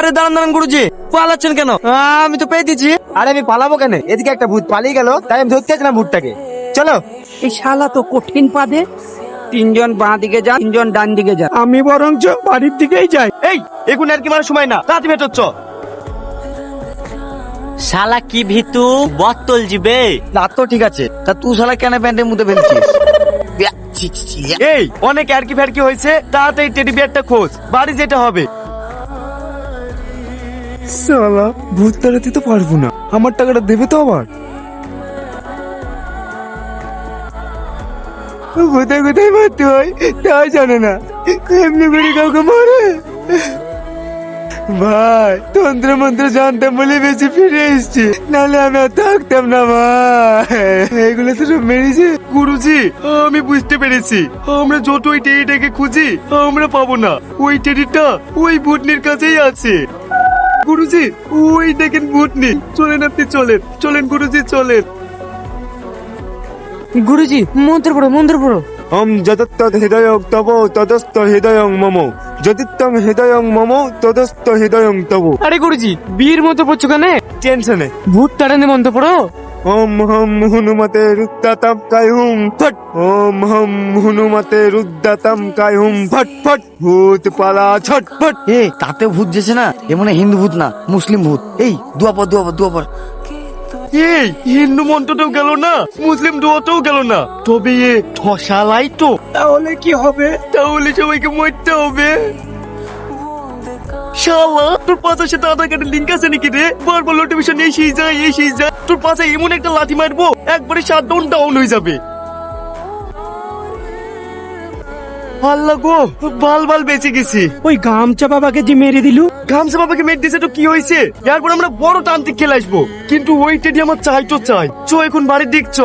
আরে দাঁড়ান দাঁড়ান গুরুজি, পালাচ্ছেন কেন? আমি তো পেয়ে দিচ্ছি। আরে আমি পালাবো কেন? এদিকে একটা ভূত পালিয়ে গেল, তাই আমি ধরতে যাচ্ছিলাম ভূতটাকে। চলো। এই শালা তো কঠিন পাদে। তিনজন বাঁ দিকে যা, তিনজন ডান দিকে যা। আমি বরঞ্চ বাড়ির দিকেই যাই। এই এখন আর কি মারার সময় না, রাতে ভেতর চ। শালা কি ভিতু বত্তল জিবে। না তো ঠিক আছে, তা তুই শালা কেন প্যান্টের মধ্যে ফেলছিস? এই অনেক আর কি ফেরকি হয়েছে, তাড়াতাড়ি টেডি বিয়ারটা খোঁজ, বাড়ি যেতে হবে। শালা ভূত তাড়াতে তো পারবো না, আমার টাকাটা দেবে তো আবার। কোথায় কোথায় মারতে হয় তাই জানে না, এমনি করে কাউকে মারে। ভাই তন্ত্র মন্ত্র জানতাম বলে বেঁচে ফিরে এসছি, নাহলে আমি আর থাকতাম না ভাই। এগুলো তো সব মেরেছে। গুরুজি আমি বুঝতে পেরেছি, আমরা যত ওই টেডিটাকে খুঁজি আমরা পাবো না। ওই টেডিটা ওই ভূতনির কাছেই আছে। গুরুজি ওই দেখেন ভূতনি, চলেন আপনি চলেন, চলেন গুরুজি চলেন। গুরুজি মন্ত্র পড়ো, মন্ত্র পড়ো। যদত্তদ হৃদয়ং তব তদস্ত হৃদয়ং মম, যদিত্তং হৃদয়ং মম তদস্ত হৃদয়ং তব। আরে গুরুজি বীর মন্ত্র পড়ছো কেন? টেনশনে। ভূত তাড়ানি মন্ত্র পড়ো। ওম হম হনুমতে রুদ্দাতাম কায়ুম ফট, ওম হম হনুমতে রুদ্দাতাম কায়ুম ফট ফট, ভূত পালা ছটফট। এ তাতে ভূত যেছে না, এ মনে হয় হিন্দু ভূত না, মুসলিম ভূত। এই দুয়াপর দুয়াপর দুয়াপর। এই হিন্দু মন্ত্রটাও গেল না, মুসলিম দোয়াটাও গেল না, তবে এ ঠসালাই তো। তাহলে কি হবে? তাহলে সবাইকে মরতে হবে। শালা তোর পাশার সাথে আধার কার্ডের লিঙ্ক আছে নাকি রে? বারবার নোটিফিকেশন এসেই যায় এসেই যায়। তোর পাশে এমন একটা লাথি মারবো একবারে শাটডাউন ডাউন হয়ে যাবে। আল্লাহ গো, বাল বাল বেঁচে গেছি। ওই গামছা বাবাকে যে মেরে দিলু। গামছা বাবাকে মেরে দিয়েছে তো কি হয়েছে? এরপর আমরা বড় তান্ত্রিক খেলে আসবো, কিন্তু ওই টেডি আমার চাই তো চাই। চ এখন বাড়ির দিক চ।